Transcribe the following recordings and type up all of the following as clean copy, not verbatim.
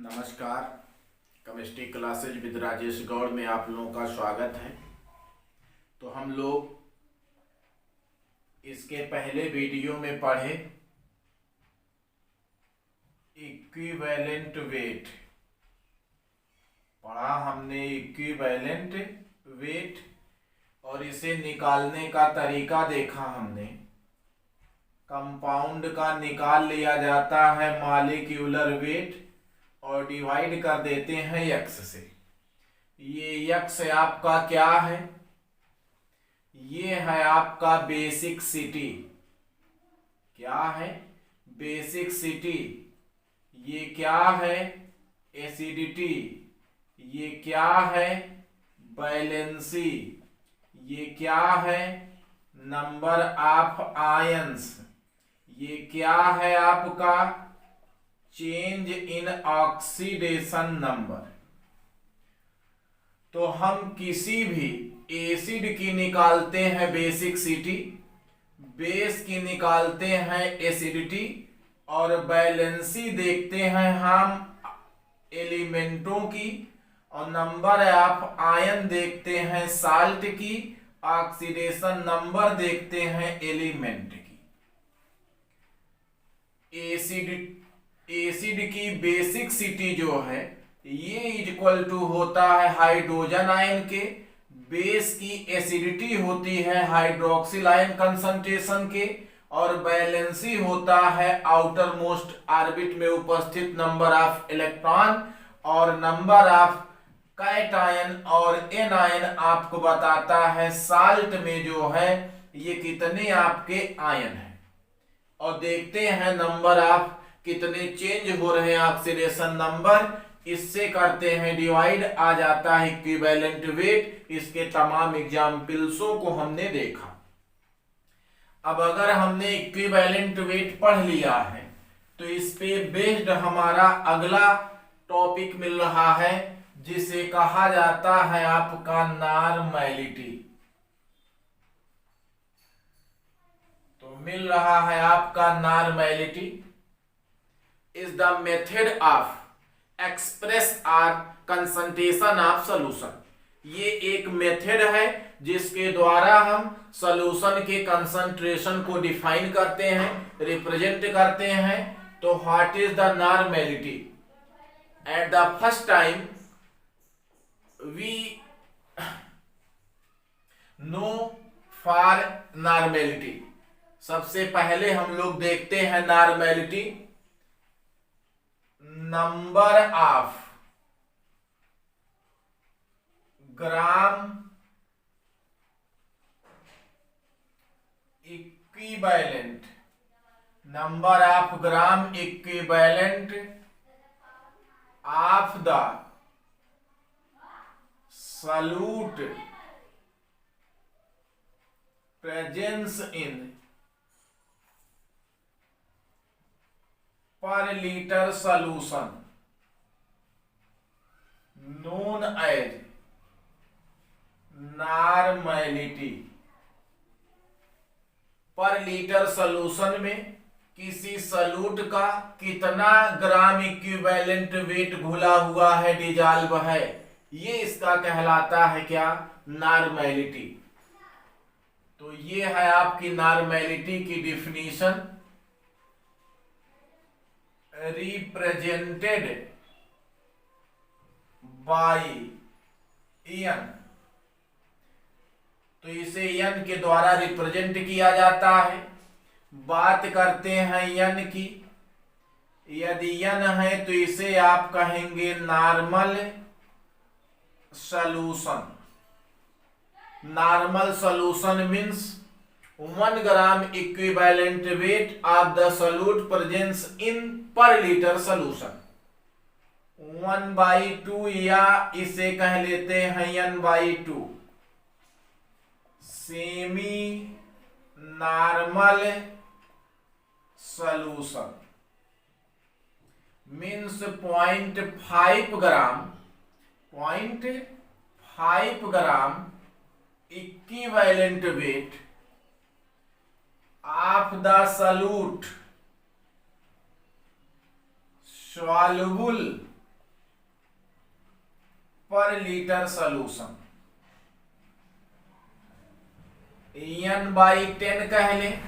नमस्कार। Chemistry classes with Rajesh Gaur में आप लोगों का स्वागत है। तो हम लोग इसके पहले वीडियो में पढ़े इक्विवेलेंट वेट, पढ़ा हमने इक्विवेलेंट वेट और इसे निकालने का तरीका देखा हमने। कंपाउंड का निकाल लिया जाता है मॉलिक्यूलर वेट और डिवाइड कर देते हैं यक्स से। ये यक्स आपका क्या है? ये है आपका बेसिक सिटी। क्या है? Basic city. ये क्या है? एसिडिटी। ये क्या है? बैलेंसी। ये क्या है? Number of ions. ये क्या है आपका? Change in oxidation number. तो हम किसी भी एसिड की निकालते हैं बेसिक सिटी, बेस की निकालते हैं एसिडिटी और बैलेंसी देखते हैं हम एलिमेंटों की और नंबर ऑफ आयन देखते हैं साल्ट की, ऑक्सीडेशन नंबर देखते हैं एलिमेंट की। एसिड की बेसिक सिटी जो है ये इक्वल टू होता है हाइड्रोजन आयन के, बेस की एसिडिटी होती है हाइड्रोक्सिल आयन कंसंट्रेशन के और बैलेंसी होता है आउटर मोस्ट ऑर्बिट में उपस्थित नंबर ऑफ इलेक्ट्रॉन और नंबर ऑफ कैटायन और एनायन आपको बताता है साल्ट में जो है ये कितने आपके आयन है। और देखते हैं नंबर ऑफ कितने चेंज हो रहे हैं ऑक्सीडेशन नंबर, इससे करते हैं डिवाइड, आ जाता है इक्विवेलेंट वेट। इसके तमाम एग्जाम्पल्सों को हमने देखा। अब अगर हमने इक्विवेलेंट वेट पढ़ लिया है तो इस पे बेस्ड हमारा अगला टॉपिक मिल रहा है जिसे कहा जाता है आपका नॉर्मैलिटी। तो मिल रहा है आपका normality is the method of express are concentration of solution. ये एक मेथड है जिसके द्वारा हम सॉल्यूशन के कंसंट्रेशन को डिफाइन करते हैं, रिप्रेजेंट करते हैं। तो what is the normality? At the first time we know for normality. सबसे पहले हम लोग देखते हैं normality, number of gram equivalent, number of gram equivalent of the solute presence in per litre solution known as normality. Per litre solution में किसी solute का कितना ग्राम इक्विवेलेंट वेट घुला हुआ है, डिजॉल्व है, ये इसका कहलाता है क्या? नॉर्मैलिटी। तो ये है आपकी नॉर्मैलिटी की डिफिनीशन, रिप्रेजेंटेड बाय एन। तो इसे एन के द्वारा रिप्रेजेंट किया जाता है। बात करते हैं एन की। यदि एन है तो इसे आप कहेंगे normal solution. Normal solution means 1 gram equivalent weight of the solute presence in per litre solution. 1/2 या इसे कह लेते हैं n/2 semi normal solution means 0.5 gram, 0.5 gram equivalent weight of the solute soluble per litre solution, n/10 कह लें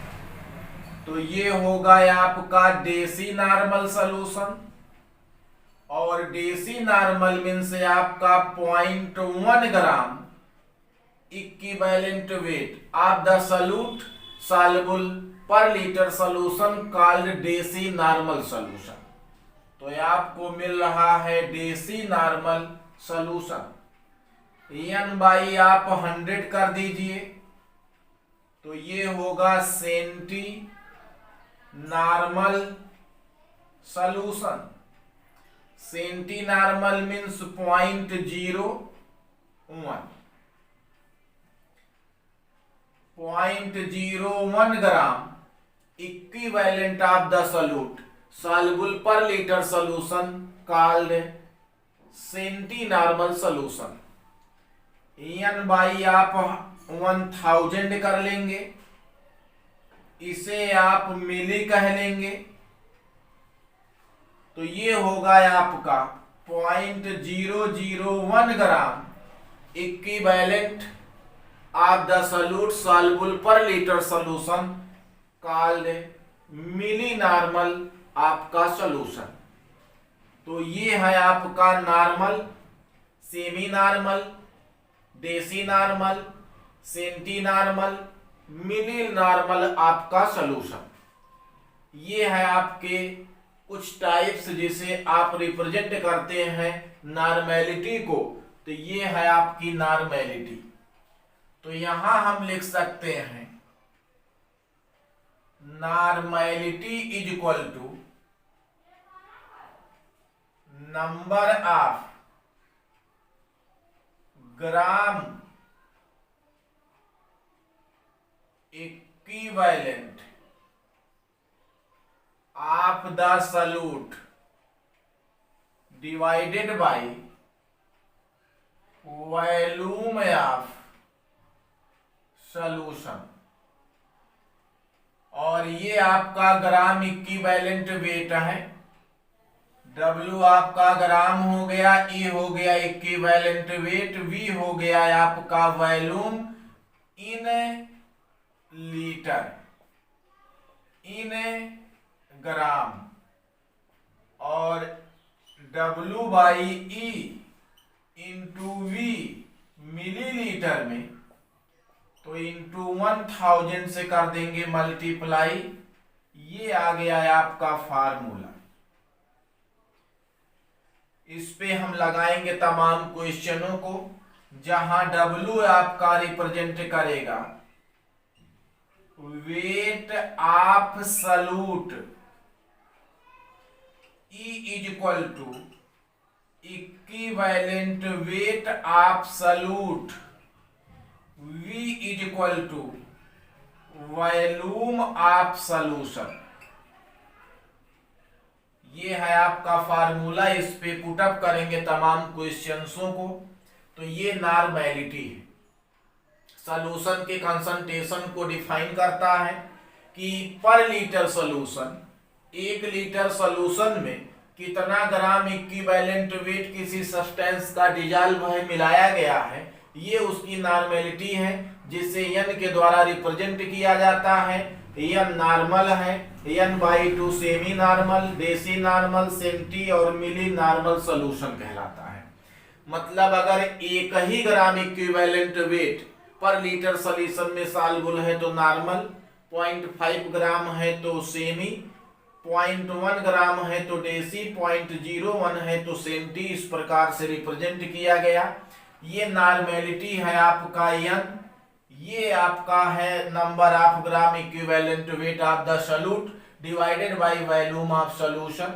तो ये होगा आपका डेसी नॉर्मल सोल्यूशन, और डेसी नॉर्मल मीन्स आपका 0.1 gram equivalent weight of the solute soluble per litre solution called deci normal solution. तो ये आपको मिल रहा है डेसी नॉर्मल सोल्यूशन। n आप 100 कर दीजिए तो ये होगा centi normal solution. Centi normal means 0.01 gram equivalent of the solute soluble per litre solution called centi normal solution. n आप 1000 कर लेंगे, इसे आप मिली कह लेंगे तो ये होगा आपका 0.001 gram equivalent of the solute soluble per litre solution called milli normal आपका सोल्यूशन। तो ये है आपका normal, semi normal, deci normal, centi normal, milli normal आपका सोल्यूशन। ये है आपके कुछ टाइप्स जिसे आप रिप्रेजेंट करते हैं नॉर्मेलिटी को। तो ये है आपकी नॉर्मेलिटी। तो यहां हम लिख सकते हैं normality is equal to number of gram equivalent of the solute divided by volume of solution. और ये आपका ग्राम इक्विवेलेंट वेट है। W आपका ग्राम हो गया, E हो गया इक्विवेलेंट वेट, V हो गया आपका वॉल्यूम इन लीटर, इन ग्राम, और W/E इंटू V मिलीलीटर में, तो इंटू 1000 से कर देंगे मल्टीप्लाई। ये आ गया है आपका फार्मूला। इस पे हम लगाएंगे तमाम क्वेश्चनों को, जहां W आपका रिप्रेजेंट करेगा weight of solute, E is equal to equivalent weight of solute, V is equal to volume of solution. ये है आपका फार्मूला। इस पे पुटअप करेंगे तमाम क्वेश्चंसों को। तो ये नॉर्मेलिटी है, सॉल्यूशन के कंसंट्रेशन को डिफाइन करता है कि पर लीटर सॉल्यूशन, 1 लीटर सॉल्यूशन में कितना ग्राम इक्विवेलेंट वेट किसी सब्सटेंस का डिजॉल्व है, मिलाया गया है। ये उसकी नॉर्मेलिटी है, जिसे n के द्वारा रिप्रेजेंट किया जाता है। n नॉर्मल है, n/2 semi normal, deci normal, centi और मिली नॉर्मल सॉल्यूशन कहलाता है। मतलब अगर 1 ही ग्राम इक्विवेलेंट वेट पर लीटर सॉल्यूशन में सॉल्युबल है तो नॉर्मल, 0.5 ग्राम है तो सेमी, 0.1 ग्राम है तो डेसी, 0.01 है तो सेंटी। इस प्रकार से रिप्रेजेंट किया गया। ये नॉर्मेलिटी है आपका n। ये आपका है number of gram equivalent weight of the solute divided by volume of solution.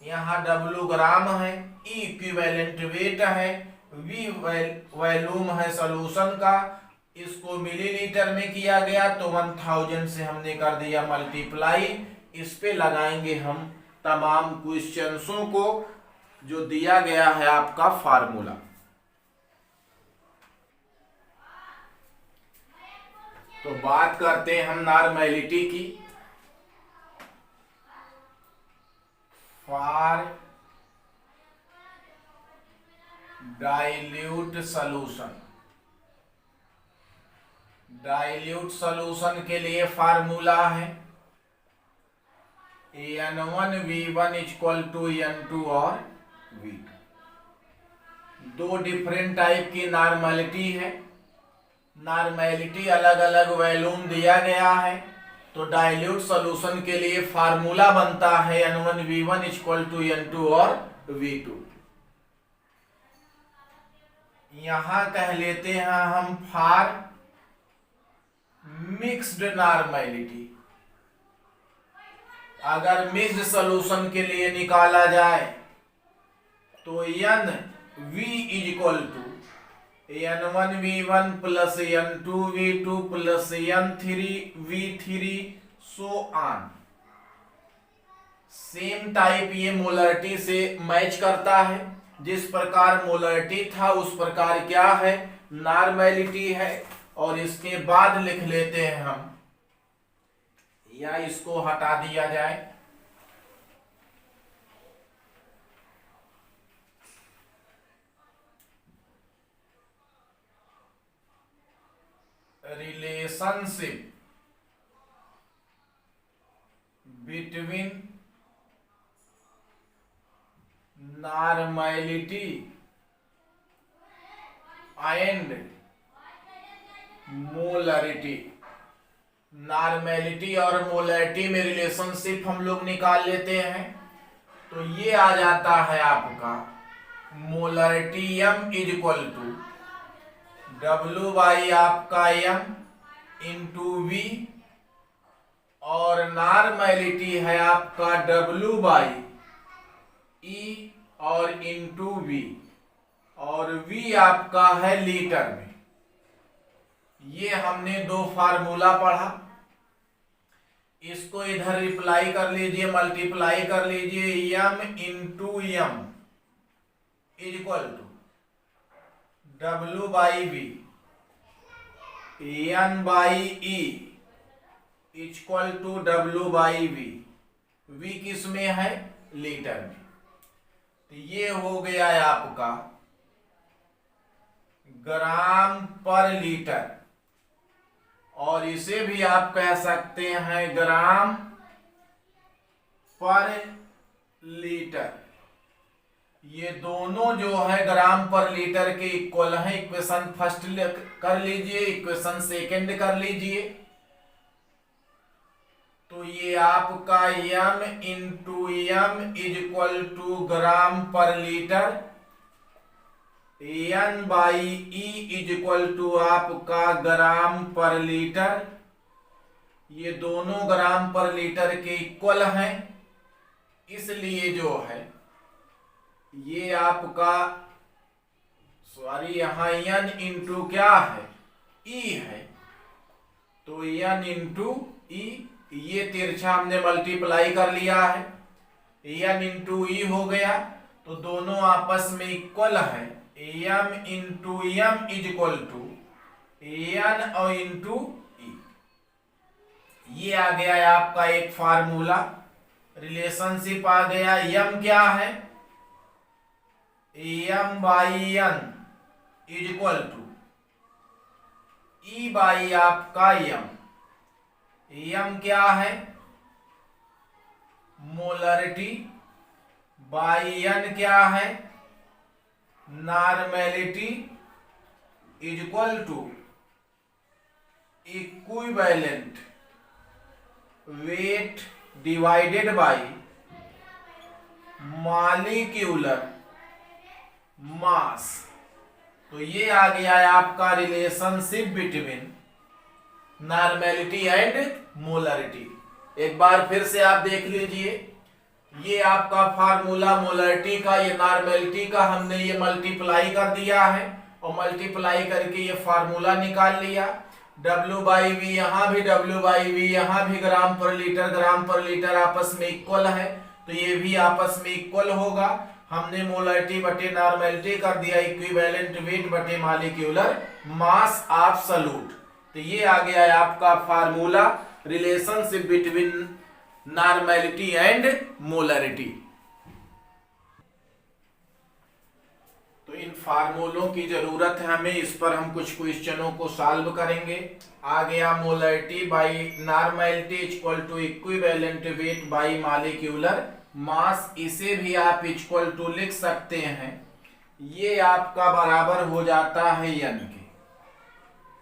यहाँ W ग्राम है, E इक्विवेलेंट वेट है, V वॉल्यूम है सॉल्यूशन का। इसको मिलीलीटर में किया गया तो 1000 से हमने कर दिया मल्टीप्लाई। इस पे लगाएंगे हम तमाम क्वेश्चंसों को, जो दिया गया है आपका फार्मूला। तो बात करते हैं हम नॉर्मेलिटी की। For dilute solution. Dilute solution के लिए फार्मूला है n1v1 इक्वल टू n2 और v2। दो डिफरेंट टाइप की नॉर्मेलिटी है, नॉर्मेलिटी अलग अलग वॉल्यूम दिया गया है, तो डाइल्यूट सॉल्यूशन के लिए फार्मूला बनता है n1v1 इक्वल टू n2 और v2। यहां कह लेते हैं हम फॉर मिक्स्ड नॉर्मेलिटी। अगर मिक्स्ड सॉल्यूशन के लिए निकाला जाए तो n v equal to n1v1 plus n2v2 plus n3v3 so on. Same type ये मोलरिटी से मैच करता है, जिस प्रकार मोलरिटी था उस प्रकार क्या है, नॉर्मेलिटी है। और इसके बाद लिख लेते हैं हम, या इसको हटा दिया जाए, relationship between normality and molarity. Normality और मोलरिटी में रिलेशनशिप हम लोग निकाल लेते हैं, तो ये आ जाता है आपका molarity m is equal to W by आपका m इंटू वी, और नॉर्मेलिटी है आपका W बाई E और इंटू वी, और V आपका है लीटर में। ये हमने दो फार्मूला पढ़ा, इसको इधर रिप्लाई कर लीजिए, मल्टीप्लाई कर लीजिए। m into m is equal to W by V, n by E equal to W by V. V किस में है, लीटर में। तो ये हो गया है आपका ग्राम पर लीटर, और इसे भी आप कह सकते हैं ग्राम पर लीटर। ये दोनों जो है ग्राम पर लीटर के इक्वल है। इक्वेशन फर्स्ट कर लीजिए, इक्वेशन सेकंड कर लीजिए। तो ये आपका m into m is equal to gram per litre, n by E is equal to आपका ग्राम पर लीटर। ये दोनों ग्राम पर लीटर के इक्वल हैं, इसलिए जो है ये आपका यहां n इंटू क्या है, E है, तो n इंटू E, ये तिरछा हमने मल्टीप्लाई कर लिया है, n इंटू E हो गया। तो दोनों आपस में इक्वल है, m into m is equal to n और इंटू E। ये आ गया है आपका एक फार्मूला, रिलेशनशिप आ गया। m क्या है, m by n is equal to E by आपका m। m क्या है, मोलरिटी, बाई n क्या है, normality, is equal to equivalent weight divided by molecular mass. तो ये आ गया है आपका relationship between normality and molarity. एक बार फिर से आप देख लीजिए, ये आपका फार्मूला मोलरिटी का, ये नॉर्मेलिटी का हमने ये मल्टीप्लाई कर दिया है, और मल्टीप्लाई करके ये फार्मूला निकाल लिया। W बाई वी यहाँ भी, W बाई वी यहाँ भी, ग्राम पर लीटर आपस में इक्वल है, तो ये भी आपस में इक्वल होगा। हमने मोलरिटी बटे नॉर्मेलिटी कर दिया, इक्विवेलेंट वेट बटे मॉलिक्यूलर मास एब्सोल्यूट। तो ये आ गया है आपका formula, relationship between normality and molarity. तो इन फार्मूलों की जरूरत है हमें, इस पर हम कुछ क्वेश्चनों को सॉल्व करेंगे। आ गया molarity by normality equal to equivalent weight by molecular mass, इसे भी आप इक्वल टू लिख सकते हैं। ये आपका बराबर हो जाता है n के।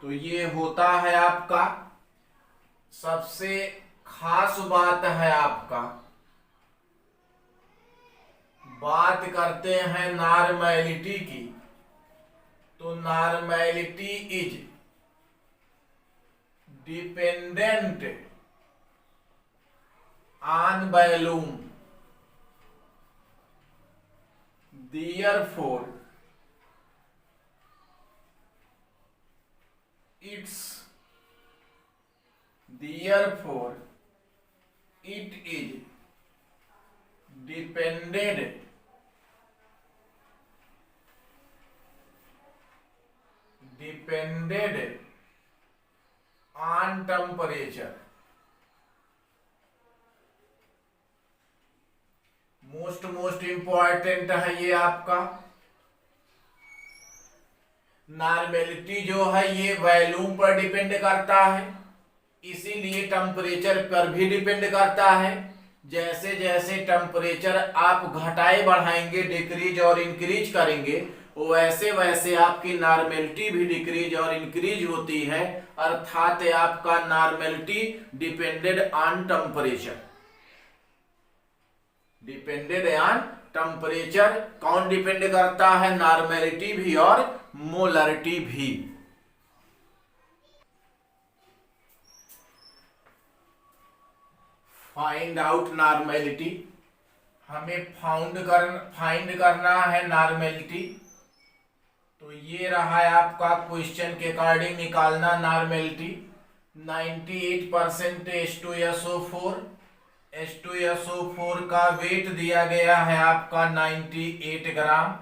तो ये होता है आपका, सबसे खास बात है आपका, बात करते हैं नॉर्मलिटी की, तो normality is dependent on volume, therefore it is depended on temperature। Most important है ये आपका। नॉर्मलिटी जो है ये वॉल्यूम पर डिपेंड करता है, इसीलिए टेम्परेचर पर भी डिपेंड करता है। जैसे जैसे टेम्परेचर आप घटाए बढ़ाएंगे, डिक्रीज और इंक्रीज करेंगे, वैसे वैसे आपकी नॉर्मलिटी भी डिक्रीज और इंक्रीज होती है। अर्थात आपका normality depended on temperature, depended on temperature. कौन डिपेंड करता है? नॉर्मलिटी भी और मोलरिटी भी। फाइंड आउट नॉर्मलिटी, हमें फाइंड करना है नॉर्मलिटी। तो ये रहा है आपका क्वेश्चन के अकॉर्डिंग निकालना नॉर्मलिटी। 98% H2SO4, H2SO4 का वेट दिया गया है आपका 98 ग्राम।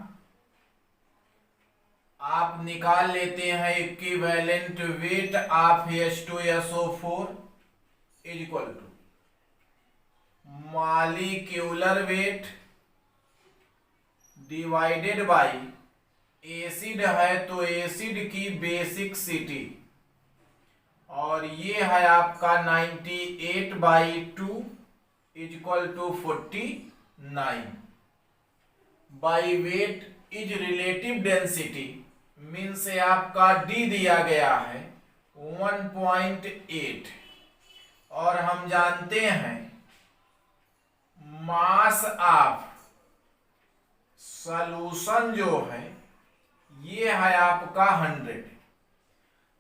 आप निकाल लेते हैं equivalent weight of H2SO4 is equal to molecular weight divided by, acid है तो एसिड की बेसिकसिटी, और ये है आपका 98/2 is equal to 49 by weight is relative density, mean से आपका डी दिया गया है 1.8, और हम जानते हैं मास ऑफ सॉल्यूशन जो है ये है आपका 100।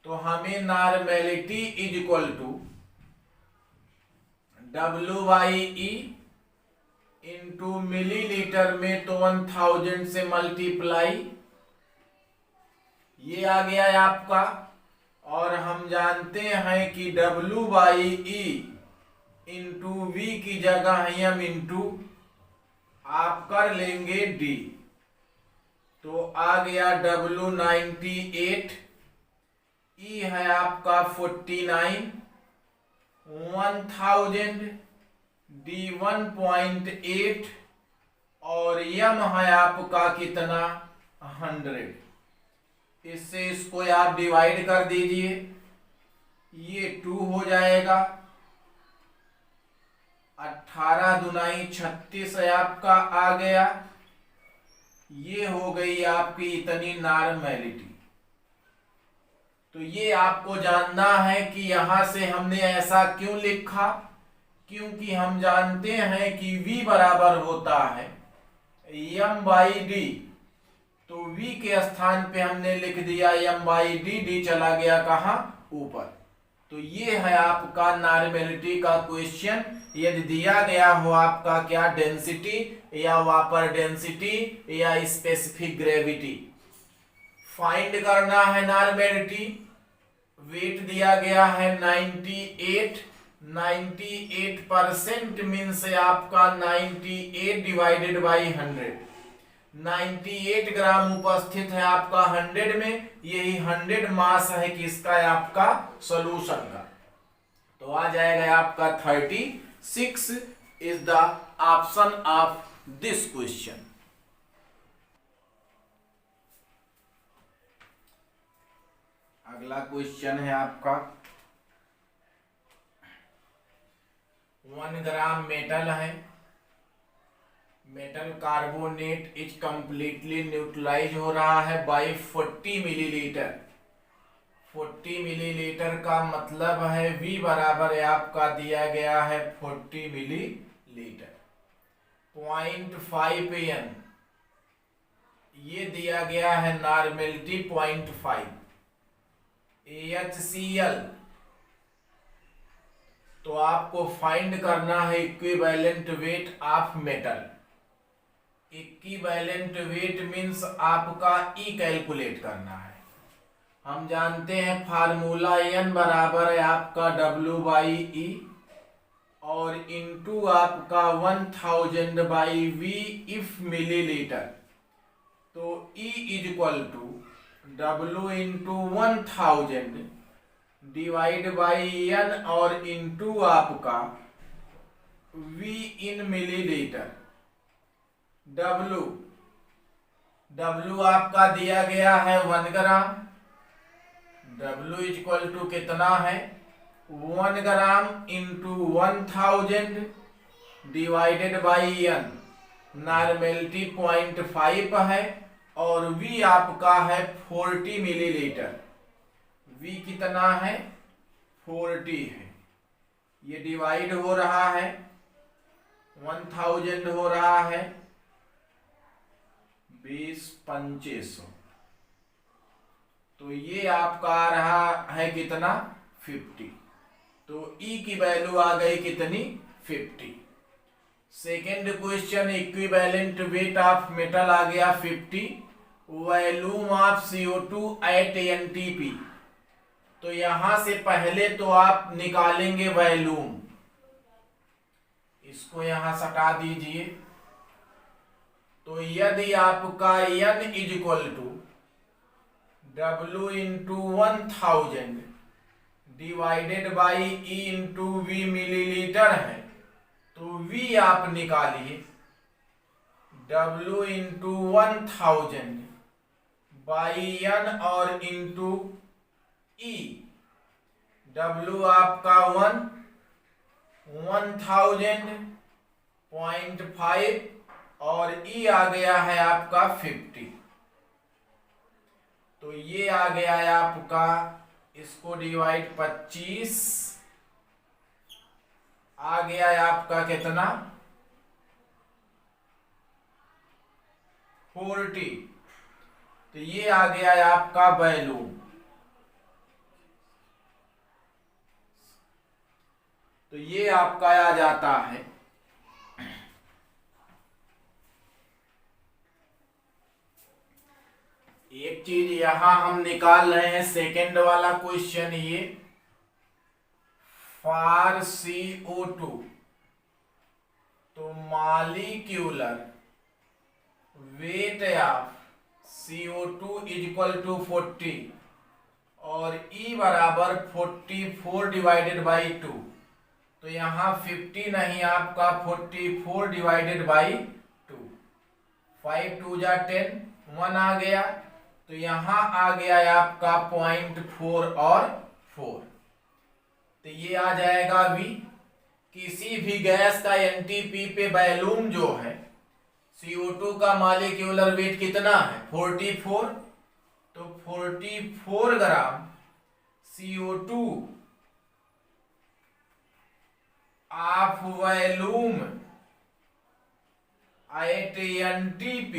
तो हमें normality is equal to W/E into millilitre में तो 1000 से मल्टीप्लाई, ये आ गया है आपका। और हम जानते हैं कि W/E इंटू V की जगह हम इंटू आप कर लेंगे D, तो आ गया W98, E है आपका 49, 1000 D 1.8, और M है आपका कितना 100। इससे इसको आप डिवाइड कर दीजिए, ये 2 हो जाएगा, 18 दूनी 36 है आपका आ गया। ये हो गई आपकी इतनी नॉर्मलिटी। तो ये आपको जानना है कि यहां से हमने ऐसा क्यों लिखा, क्योंकि हम जानते हैं कि V बराबर होता है M/D, तो V के स्थान पे हमने लिख दिया M/D, D चला गया कहां? ऊपर। तो ये है आपका नॉर्मलिटी का क्वेश्चन। यदि दिया गया हो आपका क्या डेंसिटी या वापर डेंसिटी या स्पेसिफिक ग्रेविटी, फाइंड करना है नॉर्मलिटी। वेट दिया गया है 98, 98% मीन से आपका 98 डिवाइडेड बाई 100, 98 ग्राम उपस्थित है आपका 100 में, यही 100 मास है किसका? आपका सॉल्यूशन का। तो आ जाएगा आपका 36 is the option of this question. अगला क्वेश्चन है आपका 1 ग्राम मेटल है। Metal carbonate is completely neutralise हो रहा है बाय 40 मिलीलीटर। 40 मिलीलीटर का मतलब है V बराबर है आपका दिया गया है 40 मिलीलीटर। 0.5 N ये दिया गया है नॉर्मेलिटी 0.5। HCl तो आपको फाइंड करना है equivalent weight of metal. Equivalent weight means आपका E कैलकुलेट करना है। हम जानते हैं फार्मूला N बराबर है आपका W/E और इनटू आपका 1000/V इफ मिलीलीटर। तो E is equal to W into 1000 divide by N और इंटू आपका V इन मिलीलीटर। W आपका दिया गया है 1 ग्राम। W इज इक्वल टू कितना है 1 gram into 1000 divided by N। Normality 0.5 है और V आपका है 40 मिलीलीटर। V कितना है 40 है। ये डिवाइड हो रहा है 1000 हो रहा है 20/2500। तो ये आपका आ रहा है कितना 50। तो E की वैल्यू आ गई कितनी 50। Second question equivalent weight of metal आ गया 50। Volume of CO2 at NTP। तो यहां से पहले तो आप निकालेंगे वॉल्यूम। इसको यहां सटा दीजिए। तो यदि आपका N is equal to W into 1000 divided by E into V millilitre है तो V आप निकालिए W इंटू 1000 बाई N और इंटू E। W आपका 1000 0.5 और E आ गया है आपका 50। तो ये आ गया है आपका इसको डिवाइड 25 आ गया है आपका कितना 40। तो ये आ गया है आपका वैल्यूम। तो ये आपका आ जाता है एक चीज यहां हम निकाल रहे हैं सेकेंड वाला क्वेश्चन। ये फॉर CO2 तो molecular weight of CO2 is equal to 40 और E बराबर 44 डिवाइडेड बाई 2। तो यहाँ 50 नहीं आपका 44 डिवाइडेड बाई 2। 5 2 जा 10 1 आ गया। तो यहाँ आ गया है आपका 0.4 और 4। तो ये आ जाएगा V। किसी भी गैस का NTP पे वॉल्यूम जो है CO2 का मॉलिक्यूलर वेट कितना है 44। तो 44 gram CO2 of volume at NTP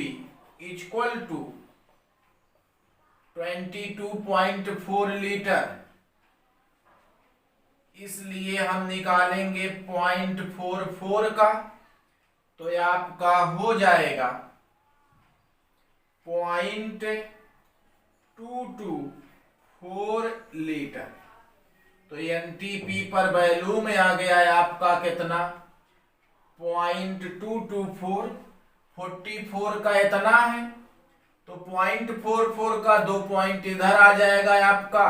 is equal to 22.4 litre. इसलिए हम निकालेंगे 0.44 का। तो ये आपका हो जाएगा 0.224 लीटर। तो NTP पर वैल्यू में आ गया है आपका कितना 0.224। 44 का इतना है तो 0.44 का 2 पॉइंट इधर आ जाएगा आपका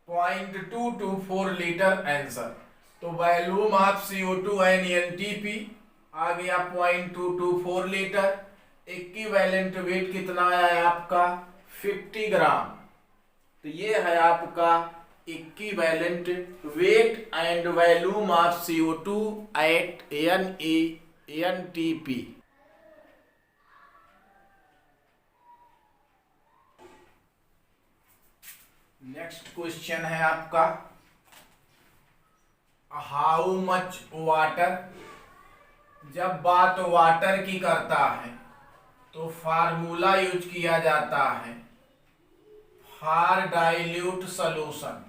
0.224 लीटर आंसर। तो volume of CO2 and NTP आ गया 0.224 लीटर। इक्विवेलेंट वेट कितना आया है आपका 50 ग्राम। तो ये है आपका equivalent weight and volume of CO2 at NTP। Next question है आपका हाउ मच वाटर। जब बात वाटर की करता है तो फार्मूला यूज किया जाता है फॉर डाइल्यूट सॉल्यूशन।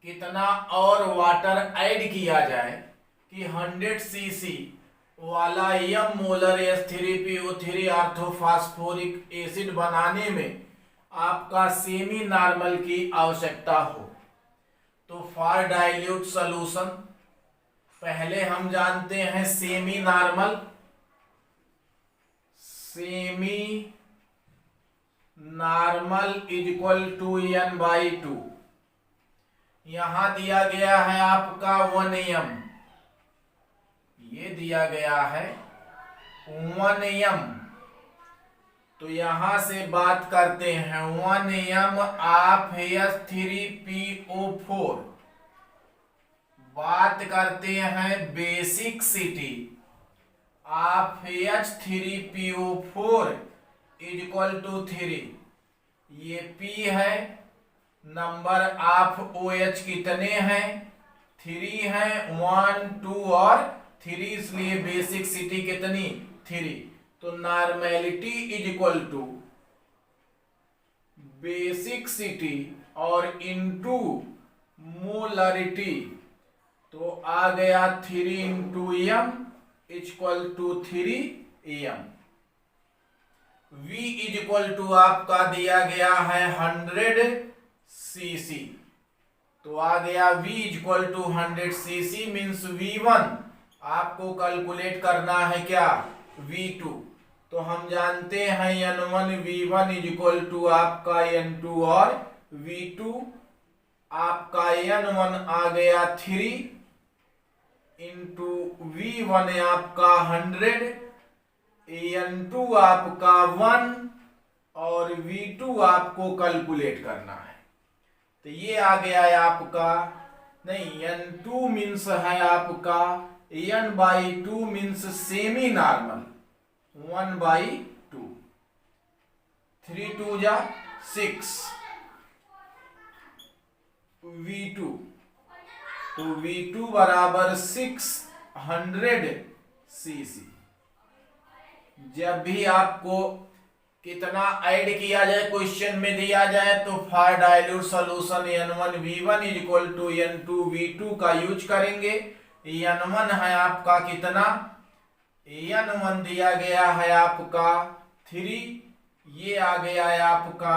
कितना और वाटर ऐड किया जाए कि 100 सीसी वाला यम मोलर H3PO3 ऑर्थोफॉस्फोरिक एसिड बनाने में आपका सेमी नॉर्मल की आवश्यकता हो। तो फॉर डाइल्यूट सॉल्यूशन पहले हम जानते हैं semi normal. Semi normal is equal to N/2। यहां दिया गया है आपका 1m, ये दिया गया है 1m। तो यहां से बात करते हैं 1m ऑफ H3PO4। बात करते हैं basicity of H3PO4 is equal to 3। ये P है, नंबर ऑफ OH कितने हैं 3 हैं, 1 2 और 3, इसलिए बेसिसिटी कितनी 3। तो normality is equal to basicity और इनटू मोलरिटी। तो आ गया 3 into m equal to 3m। V is equal to आपका दिया गया है 100 cc। तो आ गया V equal to 100 cc means V1 आपको कैलकुलेट करना है क्या V2। तो हम जानते हैं N1 V1 is equal to आपका N2 और V2 आपका N1 आ गया 3 इंटू V1 आपका 100, N2 आपका 1 और V2 आपको कैलकुलेट करना है। तो ये आ गया है आपका, नहीं N2 मीन्स है आपका N/2 मीन्स सेमी नॉर्मल 1/2। 3 2 जा 6 V2। तो V2 बराबर 600 cc। जब भी आपको कितना ऐड किया जाए क्वेश्चन में दिया जाए तो for dilute solution N1 V1 is equal to N2 V2 का यूज करेंगे। N1 है आपका कितना, N1 दिया गया है आपका 3, ये आ गया है आपका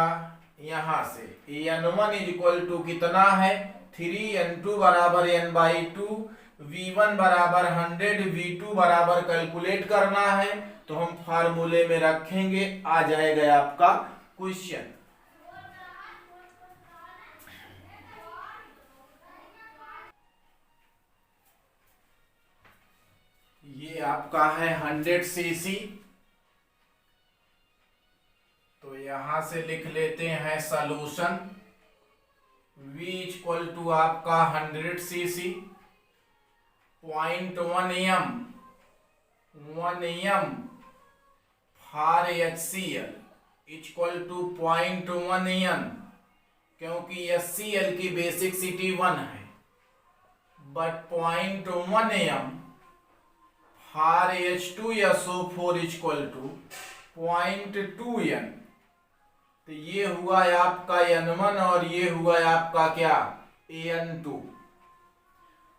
यहां से N1 इज इक्वल टू कितना है 3, N2 बराबर N/2, V1 बराबर 100, V2 बराबर कैलकुलेट करना है। तो हम फार्मूले में रखेंगे, आ जाएगा आपका क्वेश्चन। ये आपका है 100 cc। तो यहां से लिख लेते हैं सॉल्यूशन। V इक्वल टू आपका 100 cc, 0.1m, 1m for HCl equal to 0.1n, क्योंकि HCl की बेसिसिटी 1 है, but 0.1m for H2SO4 equal to 0.2n। तो ये हुआ है आपका N1 और ये हुआ है आपका क्या N2।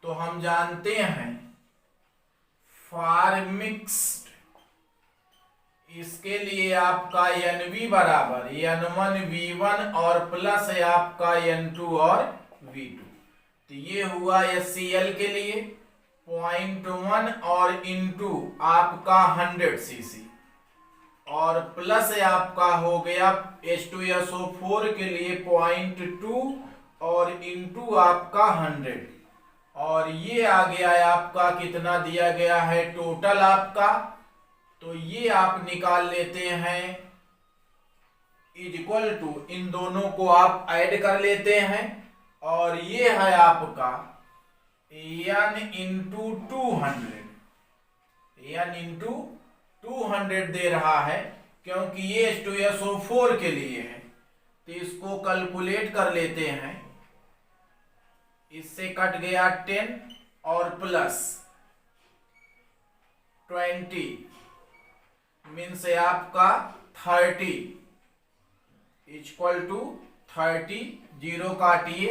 तो हम जानते हैं फॉर मिक्स्ड, इसके लिए आपका NV बराबर N1 V1 और प्लस है आपका N2 और V2। तो ये हुआ HCl के लिए 0.1 और इंटू आपका 100 cc और प्लस है आपका हो गया H2SO4 के लिए 0.2 और इंटू आपका 100 और ये आ गया है आपका कितना दिया गया है टोटल आपका। तो ये आप निकाल लेते हैं इज इक्वल टू, इन दोनों को आप ऐड कर लेते हैं और ये है आपका n इंटू 200, n इंटू 200 दे रहा है क्योंकि ये H2SO4 के लिए है। तो इसको कैलकुलेट कर लेते हैं, इससे कट गया 10 और प्लस 20 मीन्स आपका 30 इक्वल टू 30, जीरो काटिए,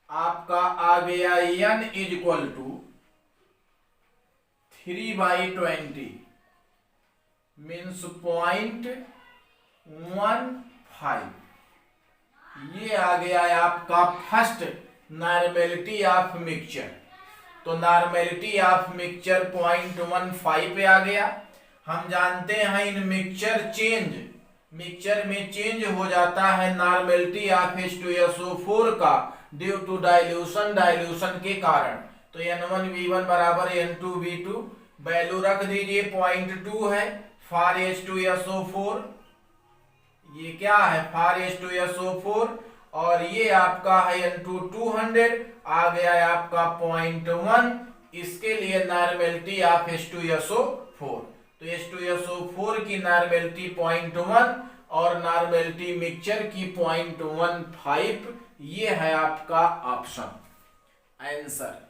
आपका आ गया n is equal to 3/20 means 0.15। ये आ गया है आपका फर्स्ट नॉर्मेलिटी ऑफ मिक्सचर। तो नॉर्मेलिटी ऑफ मिक्सचर 0.15 पे आ गया। हम जानते हैं इन मिक्सचर में चेंज हो जाता है नॉर्मेलिटी ऑफ H2SO4 का ड्यू टू डाइल्यूशन के कारण। तो N1V1 बराबर N2V2, वैल्यू रख दीजिए 0.2 है फॉर H2SO4, ये क्या है फॉर H2SO4, और ये आपका है N2 200, आ गया है आपका 0.1, इसके लिए नॉर्मेलिटी ऑफ H2SO4। तो H2SO4 की नॉर्मेलिटी 0.1 और नॉर्मेलिटी मिक्सचर की 0.15, ये है आपका ऑप्शन आंसर।